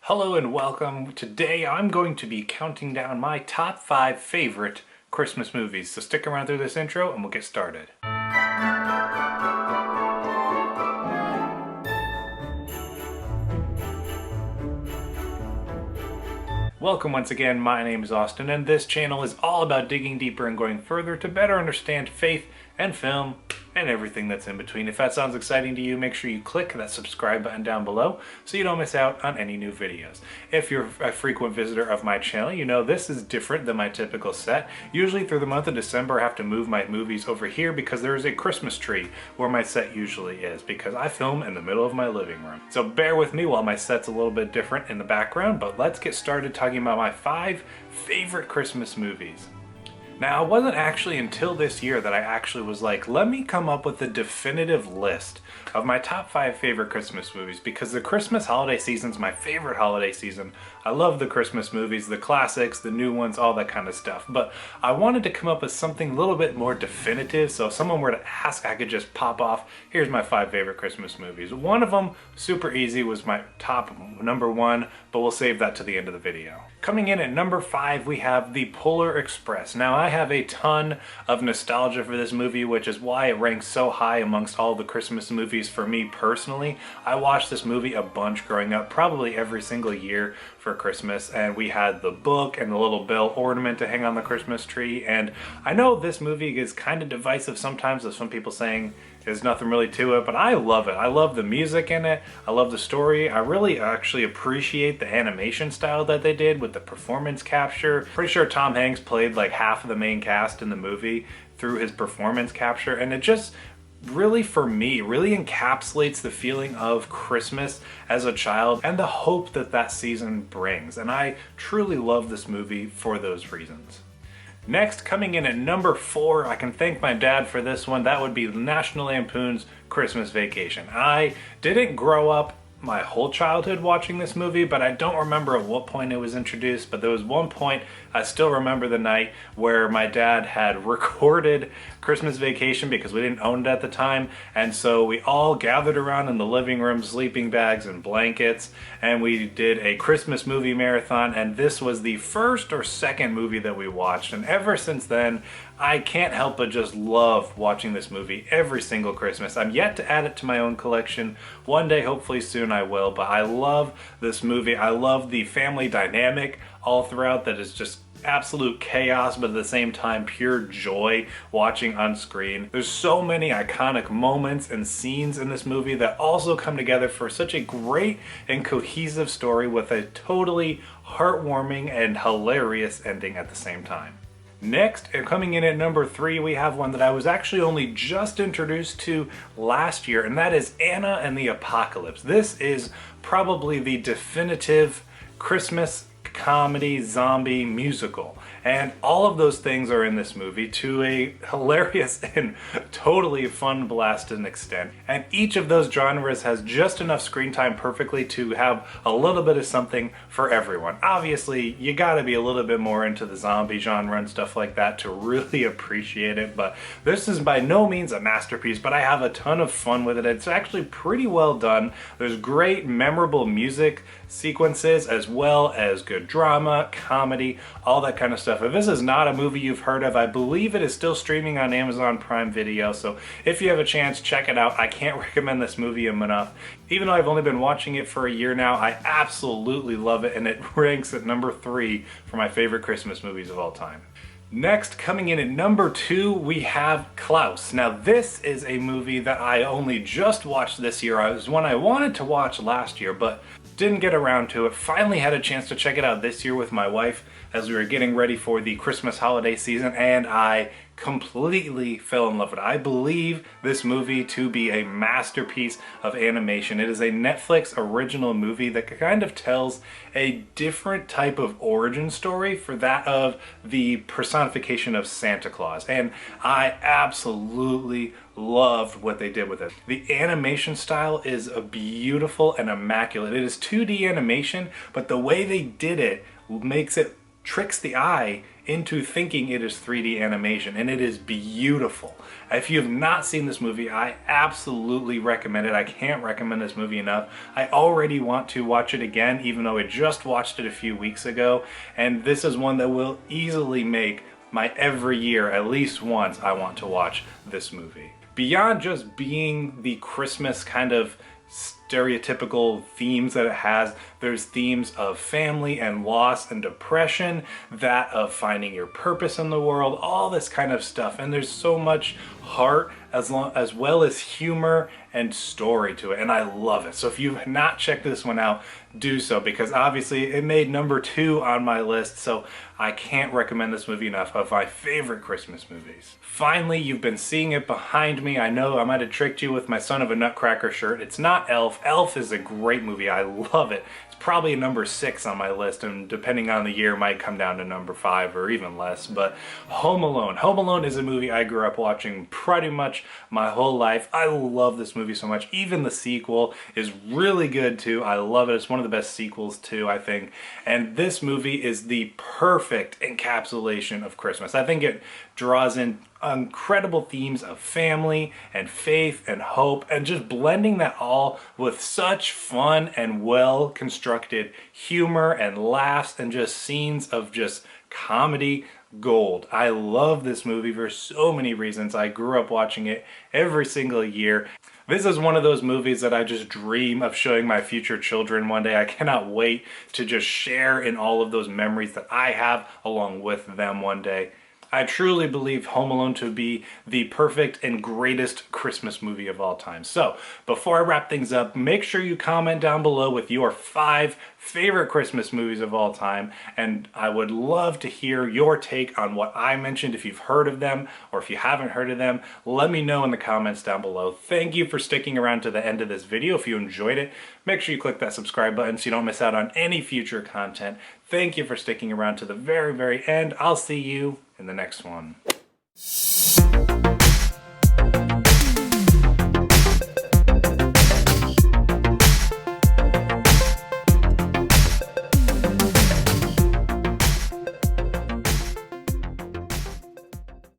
Hello and welcome. Today I'm going to be counting down my top 5 favorite Christmas movies. So stick around through this intro and we'll get started. Welcome once again, my name is Austin and this channel is all about digging deeper and going further to better understand faith and film and everything that's in between. If that sounds exciting to you, make sure you click that subscribe button down below so you don't miss out on any new videos. If you're a frequent visitor of my channel, you know this is different than my typical set. Usually through the month of December I have to move my movies over here because there is a Christmas tree where my set usually is, because I film in the middle of my living room. So bear with me while my set's a little bit different in the background, but let's get started talking about my 5 favorite Christmas movies. Now, it wasn't actually until this year that I actually was like, let me come up with a definitive list of my top 5 favorite Christmas movies, because the Christmas holiday season's my favorite holiday season. I love the Christmas movies, the classics, the new ones, all that kind of stuff. But I wanted to come up with something a little bit more definitive, so if someone were to ask, I could just pop off, here's my 5 favorite Christmas movies. One of them, super easy, was my top number 1, but we'll save that to the end of the video. Coming in at number 5, we have The Polar Express. Now, I have a ton of nostalgia for this movie, which is why it ranks so high amongst all the Christmas movies for me personally. I watched this movie a bunch growing up, probably every single year for Christmas, and we had the book and the little bell ornament to hang on the Christmas tree. And I know this movie is kind of divisive sometimes, with some people saying there's nothing really to it, but I love it. I love the music in it. I love the story. I really actually appreciate the animation style that they did with the performance capture. Pretty sure Tom Hanks played like half of the main cast in the movie through his performance capture, and it just really, for me, really encapsulates the feeling of Christmas as a child and the hope that that season brings. And I truly love this movie for those reasons. Next, coming in at number 4, I can thank my dad for this one. That would be National Lampoon's Christmas Vacation. I didn't grow up my whole childhood watching this movie, but I don't remember at what point it was introduced. But there was one point, I still remember the night, where my dad had recorded Christmas Vacation because we didn't own it at the time, and so we all gathered around in the living room, sleeping bags and blankets, and we did a Christmas movie marathon, and this was the first or second movie that we watched. And ever since then, I can't help but just love watching this movie every single Christmas. I'm yet to add it to my own collection. One day, hopefully soon, I will, but I love this movie. I love the family dynamic all throughout that is just absolute chaos, but at the same time pure joy watching on screen. There's so many iconic moments and scenes in this movie that also come together for such a great and cohesive story with a totally heartwarming and hilarious ending at the same time. Next, and coming in at number 3, we have one that I was actually only just introduced to last year, and that is Anna and the Apocalypse. This is probably the definitive Christmas comedy zombie musical, and all of those things are in this movie to a hilarious and totally fun blast to an extent. And each of those genres has just enough screen time perfectly to have a little bit of something for everyone. Obviously, you gotta be a little bit more into the zombie genre and stuff like that to really appreciate it, but this is by no means a masterpiece, but I have a ton of fun with it. It's actually pretty well done. There's great memorable music sequences, as well as good drama, comedy, all that kind of stuff. If this is not a movie you've heard of, I believe it is still streaming on Amazon Prime Video, so if you have a chance, check it out. I can't recommend this movie enough. Even though I've only been watching it for a year now, I absolutely love it, and it ranks at number 3 for my favorite Christmas movies of all time. Next, coming in at number 2, we have Klaus. Now, this is a movie that I only just watched this year. It was one I wanted to watch last year, but didn't get around to it. Finally had a chance to check it out this year with my wife as we were getting ready for the Christmas holiday season, and I completely fell in love with it. I believe this movie to be a masterpiece of animation. It is a Netflix original movie that kind of tells a different type of origin story for that of the personification of Santa Claus, and I absolutely loved what they did with it. The animation style is beautiful and immaculate. It is 2D animation, but the way they did it tricks the eye into thinking it is 3D animation, and it is beautiful. If you have not seen this movie, I absolutely recommend it. I can't recommend this movie enough. I already want to watch it again, even though I just watched it a few weeks ago, and this is one that will easily make my every year, at least once, I want to watch this movie. Beyond just being the Christmas kind of stereotypical themes that it has, there's themes of family and loss and depression, that of finding your purpose in the world, all this kind of stuff, and there's so much heart as well as humor and story to it, and I love it. So if you've not checked this one out, do so, because obviously it made number 2 on my list, so I can't recommend this movie enough. Of my favorite Christmas movies. Finally, you've been seeing it behind me. I know I might have tricked you with my Son of a Nutcracker shirt. It's not Elf. Elf is a great movie. I love it. It's probably a number 6 on my list, and depending on the year, might come down to number 5 or even less. But Home Alone. Home Alone is a movie I grew up watching pretty much my whole life. I love this movie so much. Even the sequel is really good too. I love it. It's one of the best sequels too, I think. And this movie is the perfect encapsulation of Christmas. I think it draws in incredible themes of family and faith and hope, and just blending that all with such fun and well constructed humor and laughs and just scenes of just comedy gold. I love this movie for so many reasons. I grew up watching it every single year. This is one of those movies that I just dream of showing my future children one day. I cannot wait to just share in all of those memories that I have along with them one day. I truly believe Home Alone to be the perfect and greatest Christmas movie of all time. So, before I wrap things up, make sure you comment down below with your 5 favorite Christmas movies of all time, and I would love to hear your take on what I mentioned. If you've heard of them, or if you haven't heard of them, let me know in the comments down below. Thank you for sticking around to the end of this video. If you enjoyed it, make sure you click that subscribe button so you don't miss out on any future content. Thank you for sticking around to the very, very end. I'll see you in the next one.